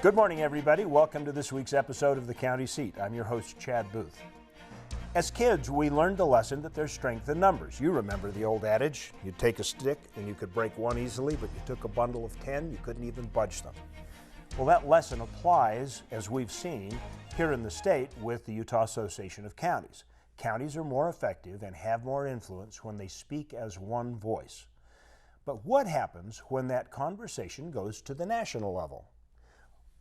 Good morning, everybody. Welcome to this week's episode of The County Seat. I'm your host, Chad Booth. As kids, we learned a lesson that there's strength in numbers. You remember the old adage, you'd take a stick and you could break one easily, but you took a bundle of 10, you couldn't even budge them. Well, that lesson applies, as we've seen, here in the state with the Utah Association of Counties. Counties are more effective and have more influence when they speak as one voice. But what happens when that conversation goes to the national level?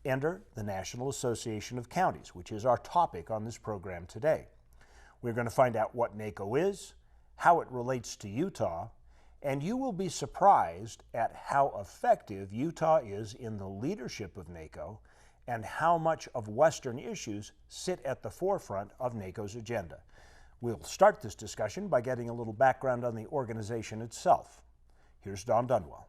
Enter the National Association of Counties, which is our topic on this program today. We're going to find out what NACo is, how it relates to Utah, and you will be surprised at how effective Utah is in the leadership of NACo and how much of Western issues sit at the forefront of NACo's agenda. We'll start this discussion by getting a little background on the organization itself. Here's Don Dunwell.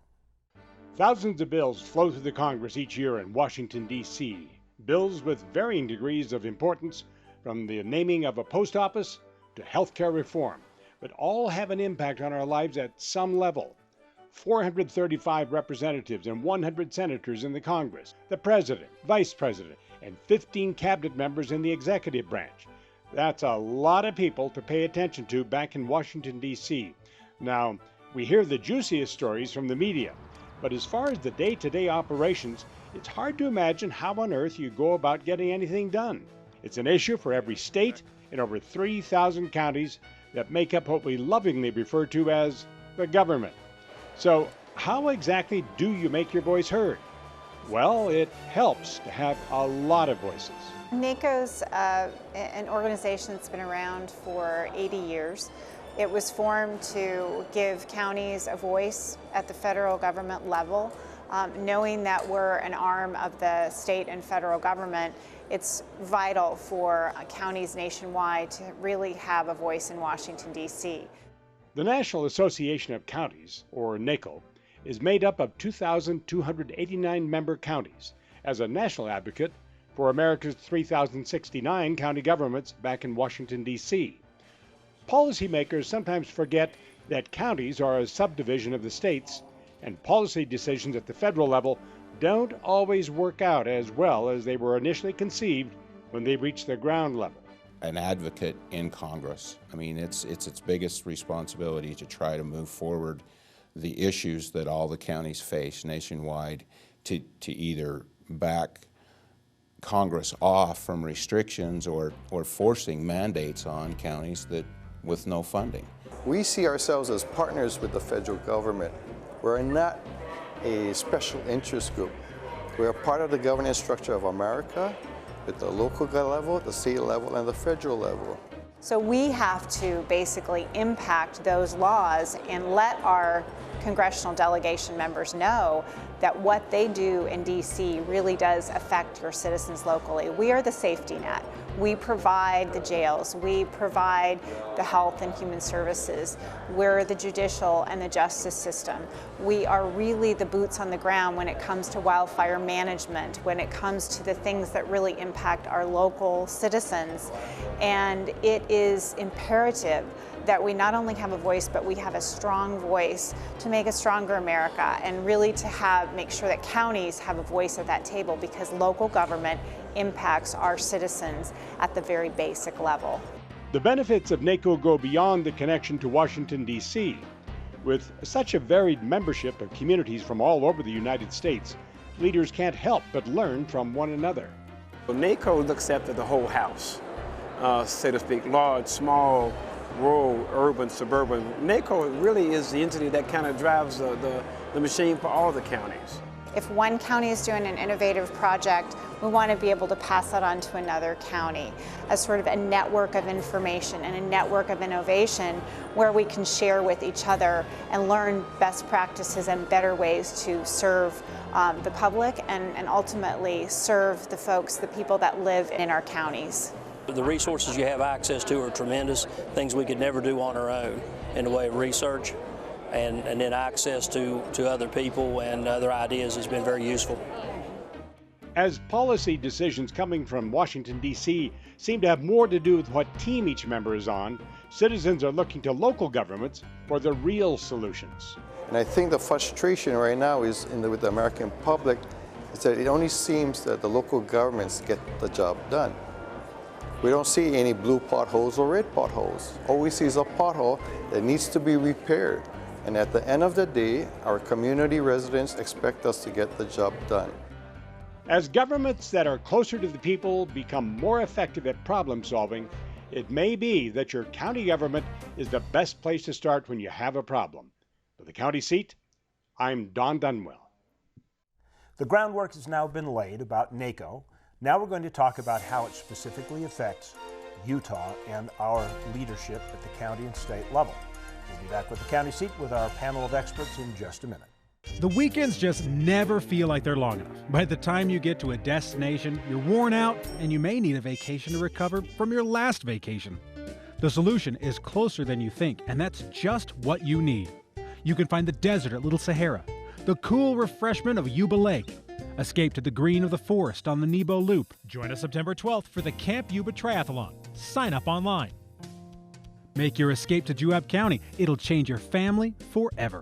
Thousands of bills flow through the Congress each year in Washington, D.C. Bills with varying degrees of importance, from the naming of a post office to health care reform, but all have an impact on our lives at some level. 435 representatives and 100 senators in the Congress, the president, vice president, and 15 cabinet members in the executive branch. That's a lot of people to pay attention to back in Washington, D.C. Now, we hear the juiciest stories from the media. But as far as the day-to-day operations, it's hard to imagine how on earth you go about getting anything done. It's an issue for every state and over 3,000 counties that make up what we lovingly refer to as the government. So how exactly do you make your voice heard? Well, it helps to have a lot of voices. NACo's an organization that's been around for 80 years. It was formed to give counties a voice at the federal government level. Knowing that we're an arm of the state and federal government, it's vital for counties nationwide to really have a voice in Washington, D.C. The National Association of Counties, or NACo, is made up of 2,289 member counties as a national advocate for America's 3,069 county governments back in Washington, D.C. Policymakers sometimes forget that counties are a subdivision of the states, and policy decisions at the federal level don't always work out as well as they were initially conceived when they reach the ground level. An advocate in Congress, I mean, it's its biggest responsibility to try to move forward the issues that all the counties face nationwide to either back Congress off from restrictions or forcing mandates on counties that with no funding. We see ourselves as partners with the federal government. We're not a special interest group. We're a part of the governance structure of America at the local level, the state level, and the federal level. So we have to basically impact those laws and let our congressional delegation members know that what they do in D.C. really does affect your citizens locally. We are the safety net. We provide the jails. We provide the health and human services. We're the judicial and the justice system. We are really the boots on the ground when it comes to wildfire management, when it comes to the things that really impact our local citizens. And it is imperative that we not only have a voice, but we have a strong voice to make a stronger America, and really to make sure that counties have a voice at that table, because local government impacts our citizens at the very basic level. The benefits of NACo go beyond the connection to Washington, D.C. With such a varied membership of communities from all over the United States, leaders can't help but learn from one another. Well, NACo looks after the whole house, so to speak, large, small, rural, urban, suburban. NACo really is the entity that kind of drives the machine for all the counties. If one county is doing an innovative project, we want to be able to pass that on to another county as sort of a network of information and a network of innovation where we can share with each other and learn best practices and better ways to serve the public and ultimately serve the folks, the people that live in our counties. The resources you have access to are tremendous, things we could never do on our own in the way of research. And then access to other people and other ideas has been very useful. As policy decisions coming from Washington, D.C. seem to have more to do with what team each member is on, citizens are looking to local governments for the real solutions. And I think the frustration right now is with the American public is that it only seems that the local governments get the job done. We don't see any blue potholes or red potholes. All we see is a pothole that needs to be repaired. And at the end of the day, our community residents expect us to get the job done. As governments that are closer to the people become more effective at problem solving, it may be that your county government is the best place to start when you have a problem. For the county seat, I'm Don Dunwell. The groundwork has now been laid about NACo. Now we're going to talk about how it specifically affects Utah and our leadership at the county and state level. We'll be back with the county seat with our panel of experts in just a minute. The weekends just never feel like they're long enough. By the time you get to a destination, you're worn out and you may need a vacation to recover from your last vacation. The solution is closer than you think, and that's just what you need. You can find the desert at Little Sahara, the cool refreshment of Yuba Lake, escape to the green of the forest on the Nebo Loop. Join us September 12th for the Camp Yuba Triathlon. Sign up online. Make your escape to Juab County. It'll change your family forever.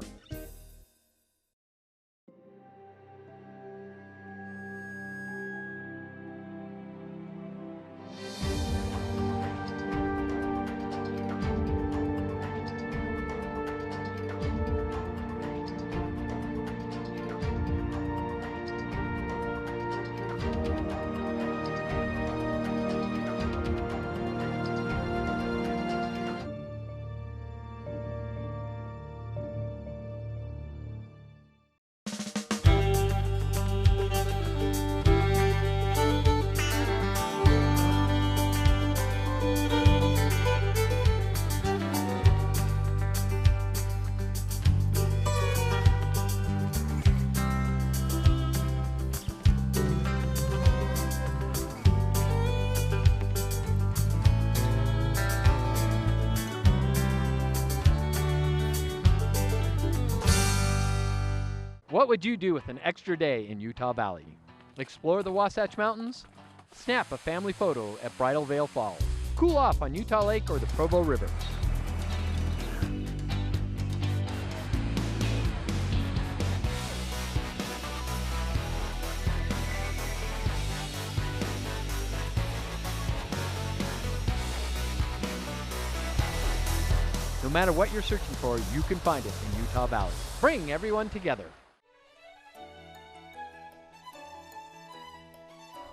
What would you do with an extra day in Utah Valley? Explore the Wasatch Mountains? Snap a family photo at Bridal Veil Falls. Cool off on Utah Lake or the Provo River. No matter what you're searching for, you can find it in Utah Valley. Bring everyone together.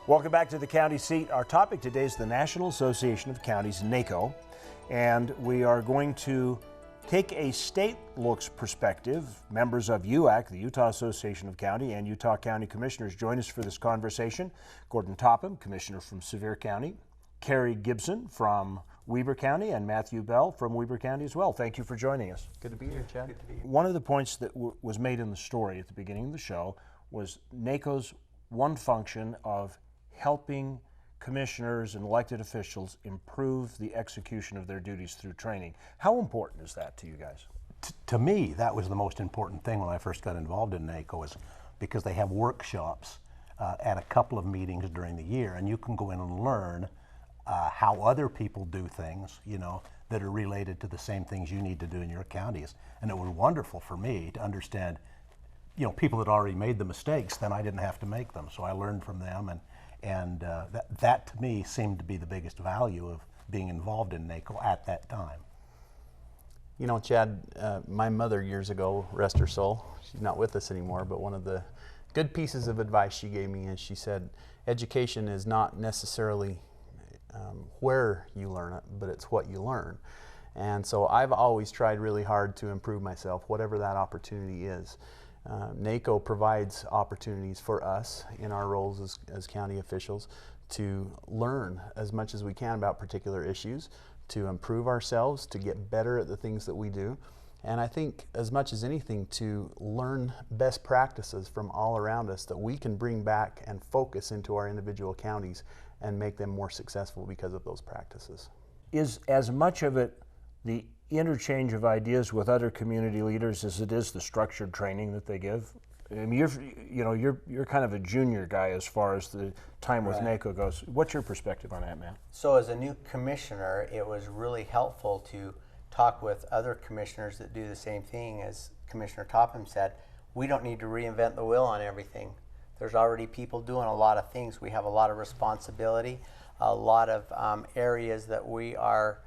Welcome back to the county seat. Our topic today is the National Association of Counties, NACo, and we are going to take a state looks perspective. Members of UAC, the Utah Association of County, and Utah County Commissioners join us for this conversation. Gordon Topham, Commissioner from Sevier County, Carrie Gibson from Weber County, and Matthew Bell from Weber County as well. Thank you for joining us. Good to be here, Chad. One of the points that was made in the story at the beginning of the show was NACo's one function of helping commissioners and elected officials improve the execution of their duties through training. How important is that to you guys? To me, that was the most important thing when I first got involved in NACo, is because they have workshops at a couple of meetings during the year, and you can go in and learn how other people do things, you know, that are related to the same things you need to do in your counties. And it was wonderful for me to understand, you know, people that already made the mistakes, then I didn't have to make them. So I learned from them, and that to me seemed to be the biggest value of being involved in NACo at that time. You know, Chad, my mother years ago, rest her soul, she's not with us anymore, but one of the good pieces of advice she gave me is she said, education is not necessarily where you learn it, but it's what you learn. And so I've always tried really hard to improve myself, whatever that opportunity is. NACo provides opportunities for us in our roles as county officials to learn as much as we can about particular issues, to improve ourselves, to get better at the things that we do. And I think as much as anything, to learn best practices from all around us that we can bring back and focus into our individual counties and make them more successful because of those practices. Is as much of it the interchange of ideas with other community leaders as it is the structured training that they give? I mean, you're kind of a junior guy as far as the time with NACo goes. What's your perspective on that, man? So as a new commissioner, it was really helpful to talk with other commissioners that do the same thing. As Commissioner Topham said, we don't need to reinvent the wheel on everything. There's already people doing a lot of things. We have a lot of responsibility, a lot of areas that we are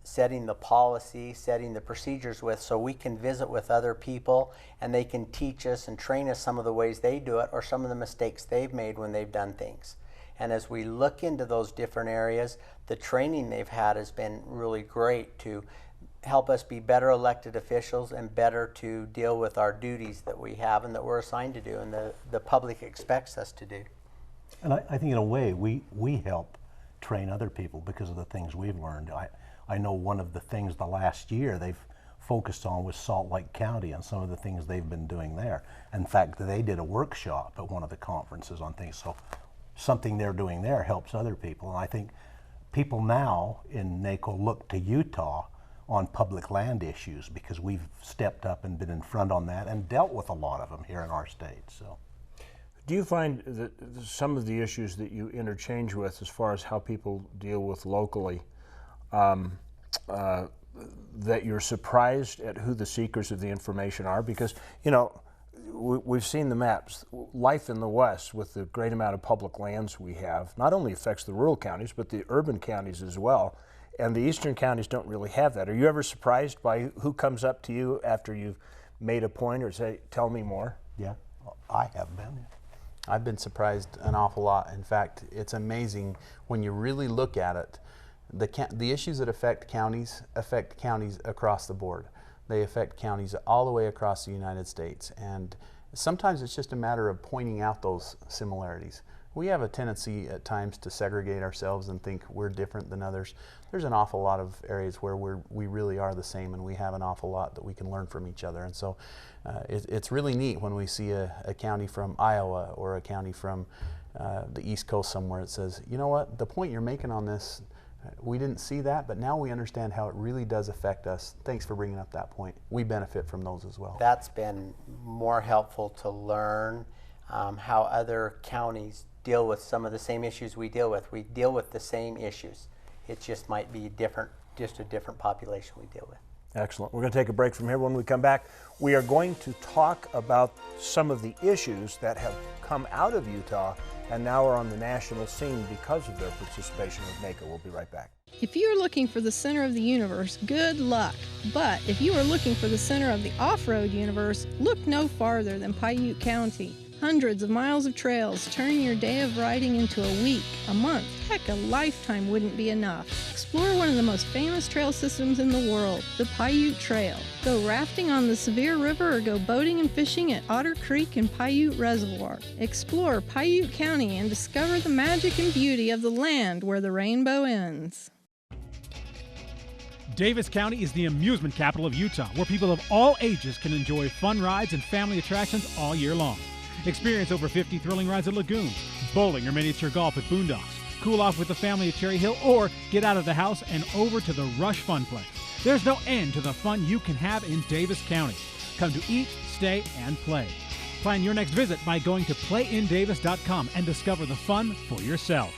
setting the policy, setting the procedures with, so we can visit with other people and they can teach us and train us some of the ways they do it or some of the mistakes they've made when they've done things. And as we look into those different areas, the training they've had has been really great to help us be better elected officials and better to deal with our duties that we have and that we're assigned to do and the public expects us to do. And I think in a way we help train other people because of the things we've learned. I know one of the things the last year they've focused on was Salt Lake County and some of the things they've been doing there. In fact, they did a workshop at one of the conferences on things, so something they're doing there helps other people. And I think people now in NACo look to Utah on public land issues because we've stepped up and been in front on that and dealt with a lot of them here in our state. So, do you find that some of the issues that you interchange with as far as how people deal with locally, that you're surprised at who the seekers of the information are? Because, you know, we've seen the maps. Life in the West, with the great amount of public lands we have, not only affects the rural counties, but the urban counties as well. And the eastern counties don't really have that. Are you ever surprised by who comes up to you after you've made a point or say, tell me more? Yeah, I have been. I've been surprised an awful lot. In fact, it's amazing when you really look at it. The issues that affect counties across the board. They affect counties all the way across the United States. And sometimes it's just a matter of pointing out those similarities. We have a tendency at times to segregate ourselves and think we're different than others. There's an awful lot of areas where we really are the same, and we have an awful lot that we can learn from each other. And so it's really neat when we see a county from Iowa or a county from the East Coast somewhere that says, you know what, the point you're making on this, we didn't see that, but now we understand how it really does affect us. Thanks for bringing up that point. We benefit from those as well. That's been more helpful to learn how other counties deal with some of the same issues we deal with. We deal with the same issues. It just might be different, just a different population we deal with. Excellent. We're going to take a break from here. When we come back, we are going to talk about some of the issues that have come out of Utah and now are on the national scene because of their participation with NACo. We'll be right back. If you are looking for the center of the universe, good luck. But if you are looking for the center of the off-road universe, look no farther than Paiute County. Hundreds of miles of trails turn your day of riding into a week, a month, heck, a lifetime wouldn't be enough. Explore one of the most famous trail systems in the world, the Paiute Trail. Go rafting on the Sevier River or go boating and fishing at Otter Creek and Paiute Reservoir. Explore Paiute County and discover the magic and beauty of the land where the rainbow ends. Davis County is the amusement capital of Utah, where people of all ages can enjoy fun rides and family attractions all year long. Experience over 50 thrilling rides at lagoons, bowling or miniature golf at Boondocks, cool off with the family at Cherry Hill, or get out of the house and over to the Rush Funplex. There's no end to the fun you can have in Davis County. Come to eat, stay, and play. Plan your next visit by going to playindavis.com and discover the fun for yourself.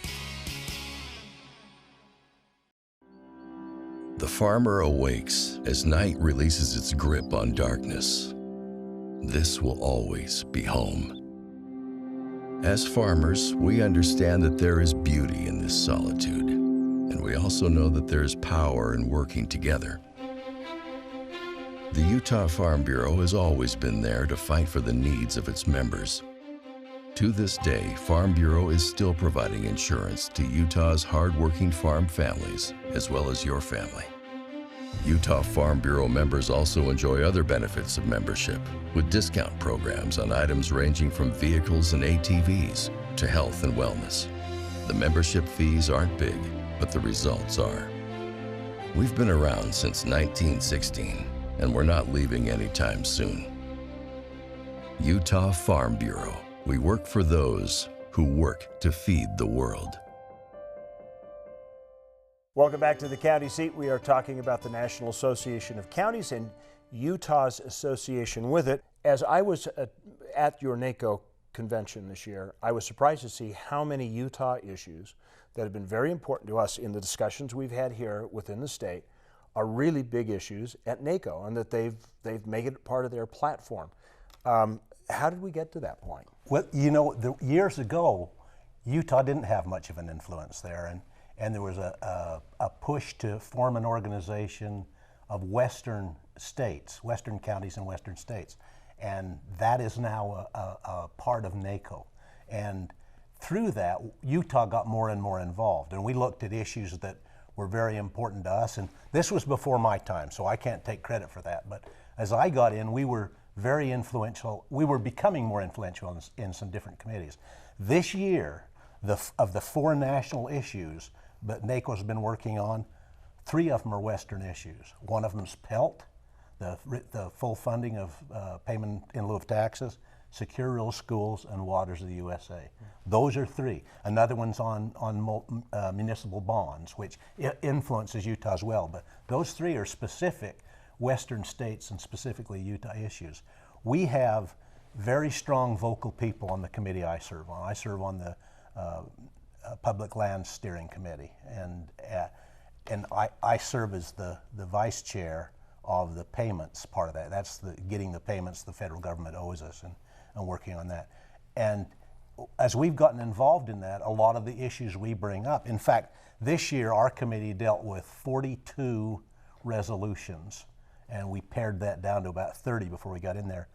The farmer awakes as night releases its grip on darkness. This will always be home. As farmers, we understand that there is beauty in this solitude, and we also know that there is power in working together. The Utah Farm Bureau has always been there to fight for the needs of its members. To this day, Farm Bureau is still providing insurance to Utah's hard-working farm families, as well as your family. Utah Farm Bureau members also enjoy other benefits of membership, with discount programs on items ranging from vehicles and ATVs to health and wellness. The membership fees aren't big, but the results are. We've been around since 1916, and we're not leaving anytime soon. Utah Farm Bureau. We work for those who work to feed the world. Welcome back to the county seat. We are talking about the National Association of Counties and Utah's association with it. As I was at your NACo convention this year, I was surprised to see how many Utah issues that have been very important to us in the discussions we've had here within the state are really big issues at NACo, and that they've made it part of their platform. How did we get to that point? Well, you know, years ago, Utah didn't have much of an influence there, and there was a push to form an organization of Western states, Western counties and Western states, and that is now a part of NACo. And through that, Utah got more and more involved, and we looked at issues that were very important to us, and this was before my time, so I can't take credit for that, but as I got in, we were very influential. We were becoming more influential in some different committees. This year, of the 4 national issues that NACo's been working on, 3 of them are Western issues. One of them is PELT, the full funding of payment in lieu of taxes, secure rural schools, and waters of the USA. Those are 3. Another one's on municipal bonds, which influences Utah as well. But those 3 are specific Western states and specifically Utah issues. We have very strong vocal people on the committee I serve on. I serve on the Public Lands Steering Committee, and I serve as the vice chair of the payments part of that. That's getting the payments the federal government owes us and working on that. And as we've gotten involved in that, a lot of the issues we bring up. In fact, this year our committee dealt with 42 resolutions, and we pared that down to about 30 before we got in there.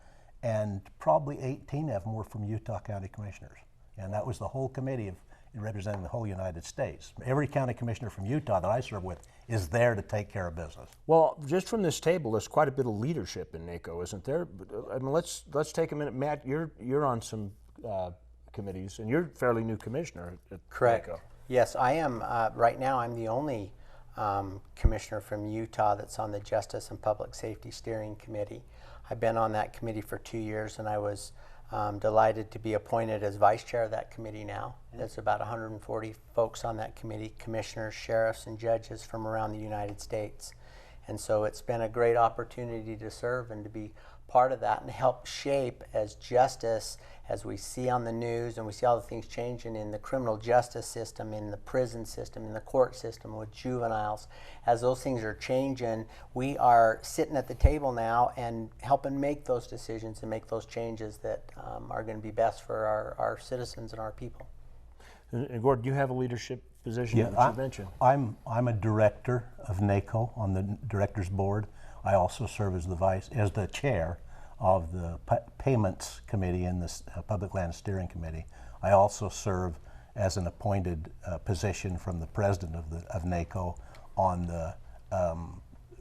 And probably 18 of them were from Utah County Commissioners. And that was the whole committee representing the whole United States. Every county commissioner from Utah that I serve with is there to take care of business. Well, just from this table, there's quite a bit of leadership in NACo, isn't there? I mean, let's take a minute. Matt, you're on some committees, and you're a fairly new commissioner at Correct. NACo. Yes, I am. Right now, I'm the only commissioner from Utah that's on the Justice and Public Safety Steering Committee. I've been on that committee for 2 years, and I was delighted to be appointed as vice chair of that committee now. There's about 140 folks on that committee, commissioners, sheriffs, and judges from around the United States. And so it's been a great opportunity to serve and to be part of that and help shape as justice, as we see on the news and we see all the things changing in the criminal justice system, in the prison system, in the court system with juveniles. As those things are changing, we are sitting at the table now and helping make those decisions and make those changes that are going to be best for our citizens and our people. And Gordon, you have a leadership position that you mentioned. I'm a director of NACo on the directors board. I also serve as the chair of the payments committee in the Public Land Steering Committee. I also serve as an appointed position from the president of NACo on the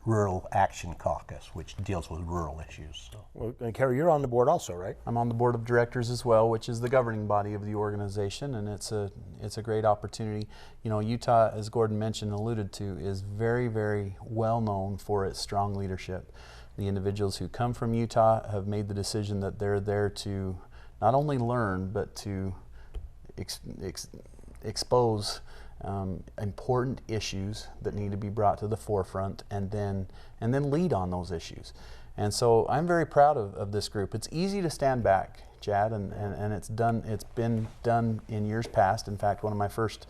Rural Action Caucus, which deals with rural issues. So. Well, and Kerry, you're on the board also, right? I'm on the board of directors as well, which is the governing body of the organization, and it's a great opportunity. You know, Utah, as Gordon mentioned, alluded to, is very, very well known for its strong leadership. The individuals who come from Utah have made the decision that they're there to not only learn, but to expose important issues that need to be brought to the forefront, and then lead on those issues. And so I'm very proud of this group. It's easy to stand back, Chad, and it's been done in years past. In fact, one of my first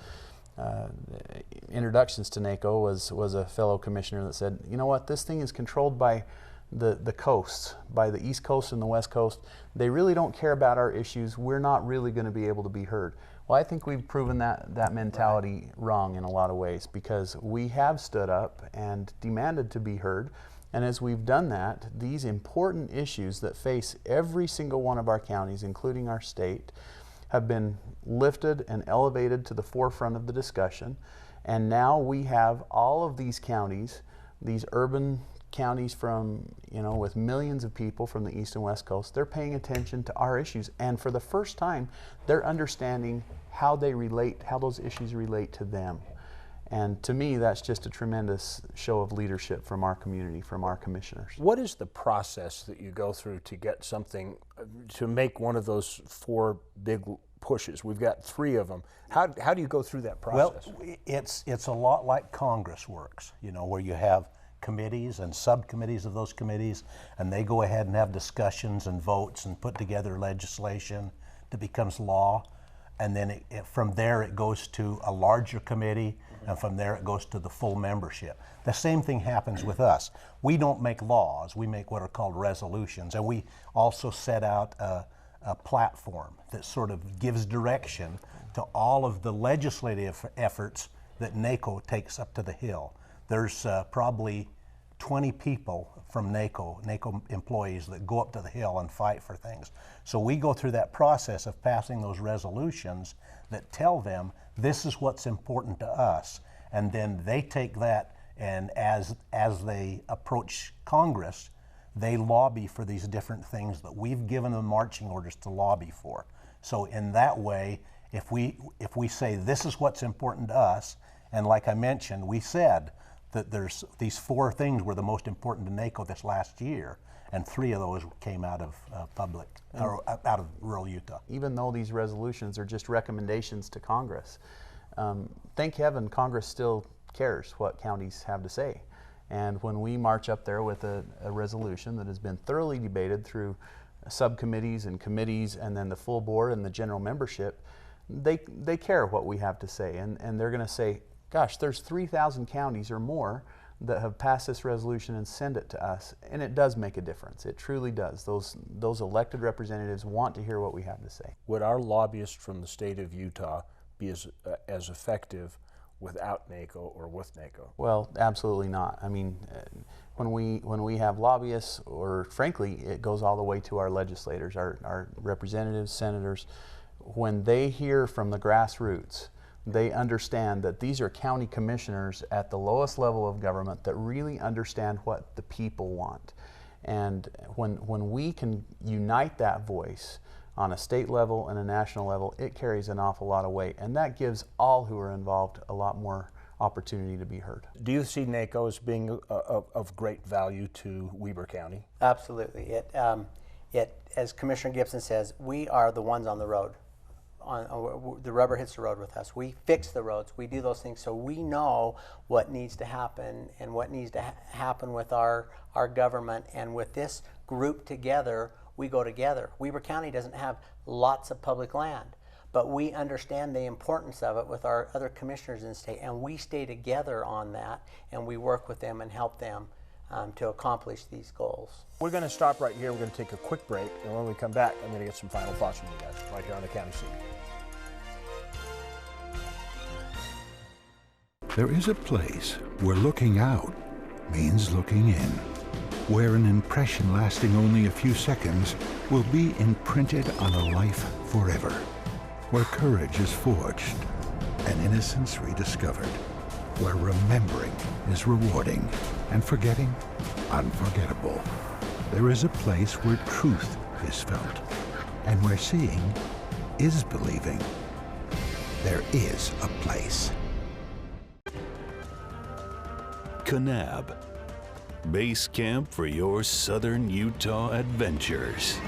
introductions to NACo was a fellow commissioner that said, you know what, this thing is controlled by the coasts, by the East Coast and the West Coast. They really don't care about our issues. We're not really going to be able to be heard. Well, I think we've proven that mentality wrong in a lot of ways, because we have stood up and demanded to be heard. And as we've done that, these important issues that face every single one of our counties, including our state, have been lifted and elevated to the forefront of the discussion. And now we have all of these counties, these urban counties with millions of people from the East and West Coast, they're paying attention to our issues. And for the first time, they're understanding how those issues relate to them. And to me, that's just a tremendous show of leadership from our community, from our commissioners. What is the process that you go through to get something, to make one of those 4 big pushes? We've got 3 of them. How do you go through that process? Well, it's a lot like Congress works, where you have committees and subcommittees of those committees, and they go ahead and have discussions and votes and put together legislation that becomes law. And then from there it goes to a larger committee, and from there it goes to the full membership. The same thing happens with us. We don't make laws, we make what are called resolutions, and we also set out a platform that sort of gives direction to all of the legislative efforts that NACo takes up to the Hill. There's probably 20 people from NACo employees that go up to the Hill and fight for things. So we go through that process of passing those resolutions that tell them this is what's important to us, and then they take that, and as they approach Congress, they lobby for these different things that we've given them marching orders to lobby for. So in that way, if we say this is what's important to us, and like I mentioned, we said that there's these 4 things were the most important to NACo this last year, and 3 of those came out of out of rural Utah. Even though these resolutions are just recommendations to Congress, thank heaven Congress still cares what counties have to say. And when we march up there with a resolution that has been thoroughly debated through subcommittees and committees and then the full board and the general membership, they care what we have to say, and they're going to say, gosh, there's 3,000 counties or more that have passed this resolution and send it to us, and it does make a difference. It truly does. Those elected representatives want to hear what we have to say. Would our lobbyists from the state of Utah be as effective without NACo or with NACo? Well, absolutely not. I mean, when we have lobbyists, or frankly, it goes all the way to our legislators, our representatives, senators, when they hear from the grassroots, they understand that these are county commissioners at the lowest level of government that really understand what the people want. And when we can unite that voice on a state level and a national level, it carries an awful lot of weight. And that gives all who are involved a lot more opportunity to be heard. Do you see NACo as being of great value to Weber County? Absolutely. As Commissioner Gibson says, we are the ones on the road. The rubber hits the road with us. We fix the roads. We do those things, so we know what needs to happen and what needs to happen with our government. And with this group together, we go together. Weber County doesn't have lots of public land, but we understand the importance of it with our other commissioners in the state, and we stay together on that, and we work with them and help them to accomplish these goals. We're going to stop right here. We're going to take a quick break, and when we come back, I'm going to get some final thoughts from you guys right here on the County Seat. There is a place where looking out means looking in, where an impression lasting only a few seconds will be imprinted on a life forever, where courage is forged and innocence rediscovered, where remembering is rewarding and forgetting unforgettable. There is a place where truth is felt and where seeing is believing. There is a place. Kanab, base camp for your southern Utah adventures.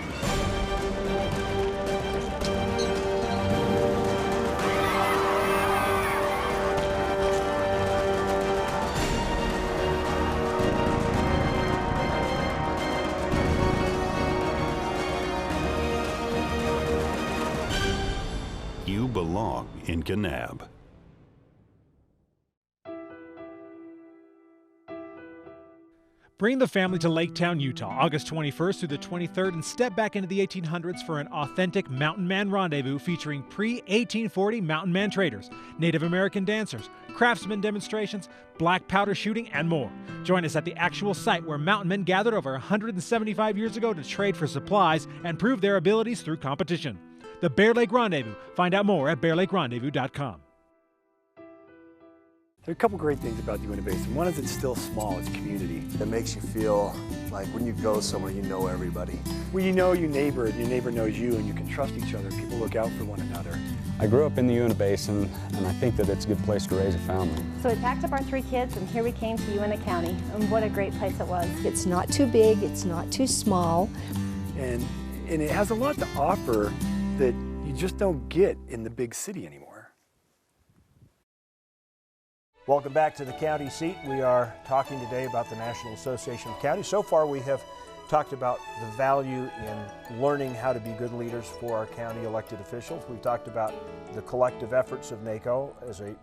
You belong in Kanab. Bring the family to Lake Town, Utah, August 21st through the 23rd, and step back into the 1800s for an authentic mountain man rendezvous featuring pre-1840 mountain man traders, Native American dancers, craftsman demonstrations, black powder shooting, and more. Join us at the actual site where mountain men gathered over 175 years ago to trade for supplies and prove their abilities through competition. The Bear Lake Rendezvous. Find out more at bearlakerendezvous.com. There are a couple great things about the Uinta Basin. One is it's still small, it's community. It makes you feel like when you go somewhere, you know everybody. When you know your neighbor knows you, and you can trust each other. People look out for one another. I grew up in the Uinta Basin, and I think that it's a good place to raise a family. So we packed up our 3 kids, and here we came to Uinta County, and what a great place it was. It's not too big, it's not too small. And it has a lot to offer that you just don't get in the big city anymore. Welcome back to the County Seat. We are talking today about the National Association of Counties. So far we have talked about the value in learning how to be good leaders for our county elected officials. We've talked about the collective efforts of NACo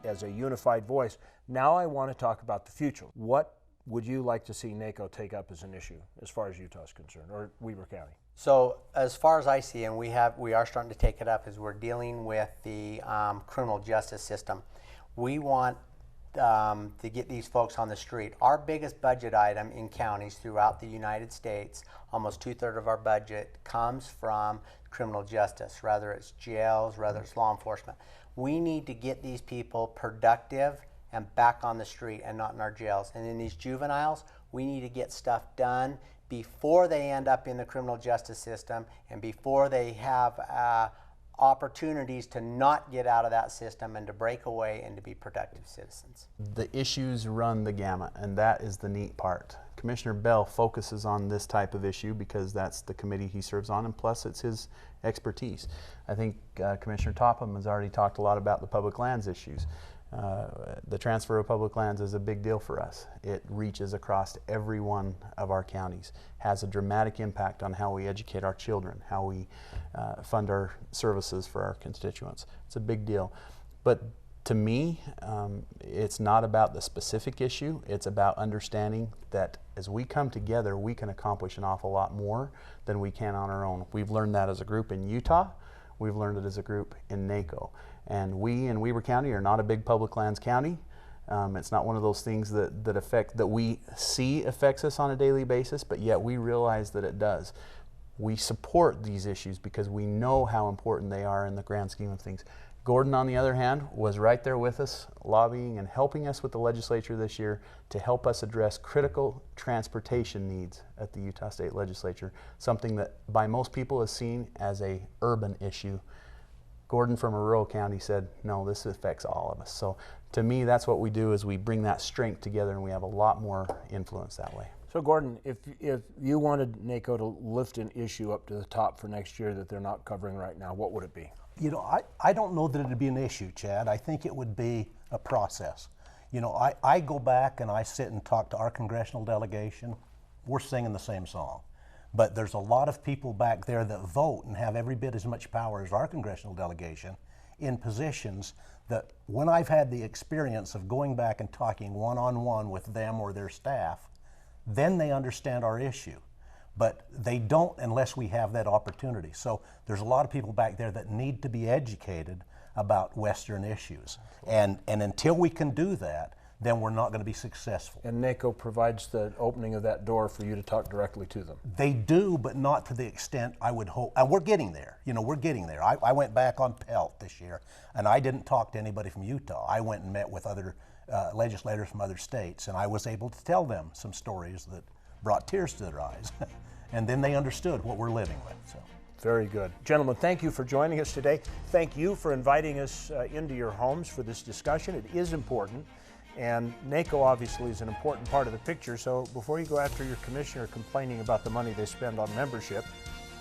as a unified voice. Now I want to talk about the future. What would you like to see NACo take up as an issue as far as Utah is concerned, or Weber County? So as far as I see, and we are starting to take it up, is we're dealing with the criminal justice system. We want to get these folks on the street. Our biggest budget item in counties throughout the United States, almost 2/3 of our budget comes from criminal justice, whether it's jails, whether it's law enforcement. We need to get these people productive and back on the street and not in our jails. And in these juveniles, we need to get stuff done before they end up in the criminal justice system and before they have opportunities to not get out of that system and to break away and to be productive citizens. The issues run the gamut, and that is the neat part. Commissioner Bell focuses on this type of issue because that's the committee he serves on, and plus it's his expertise. I think Commissioner Topham has already talked a lot about the public lands issues. The transfer of public lands is a big deal for us. It reaches across every one of our counties, has a dramatic impact on how we educate our children, how we fund our services for our constituents. It's a big deal. But to me, it's not about the specific issue. It's about understanding that as we come together, we can accomplish an awful lot more than we can on our own. We've learned that as a group in Utah. We've learned it as a group in NACo. And we in Weber County are not a big public lands county. It's not one of those things that we see affects us on a daily basis, but yet we realize that it does. We support these issues because we know how important they are in the grand scheme of things. Gordon, on the other hand, was right there with us, lobbying and helping us with the legislature this year to help us address critical transportation needs at the Utah State Legislature, something that by most people is seen as an urban issue. Gordon from a rural county said, no, this affects all of us. So to me, that's what we do, is we bring that strength together and we have a lot more influence that way. So Gordon, if you wanted NACo to lift an issue up to the top for next year that they're not covering right now, what would it be? You know, I don't know that it'd be an issue, Chad. I think it would be a process. You know, I go back and I sit and talk to our congressional delegation. We're singing the same song. But there's a lot of people back there that vote and have every bit as much power as our congressional delegation in positions that when I've had the experience of going back and talking one-on-one with them or their staff, then they understand our issue. But they don't unless we have that opportunity. So there's a lot of people back there that need to be educated about Western issues. And until we can do that, then we're not going to be successful. And NACo provides the opening of that door for you to talk directly to them. They do, but not to the extent I would hope. And we're getting there. You know, we're getting there. I went back on Pelt this year, and I didn't talk to anybody from Utah. I went and met with other legislators from other states, and I was able to tell them some stories that brought tears to their eyes. And then they understood what we're living with. So. Very good. Gentlemen, thank you for joining us today. Thank you for inviting us into your homes for this discussion. It is important. And NACo obviously is an important part of the picture, so before you go after your commissioner complaining about the money they spend on membership,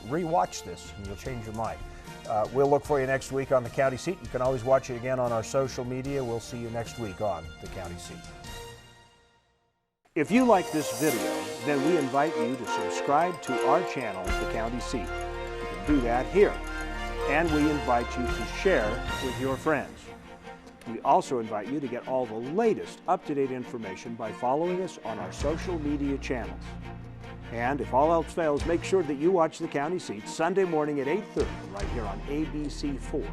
re-watch this and you'll change your mind. We'll look for you next week on the County Seat. You can always watch it again on our social media. We'll see you next week on the County Seat. If you like this video, then we invite you to subscribe to our channel, the County Seat. You can do that here. And we invite you to share with your friends. We also invite you to get all the latest up-to-date information by following us on our social media channels. And if all else fails, make sure that you watch the County Seat Sunday morning at 8:30 right here on ABC4.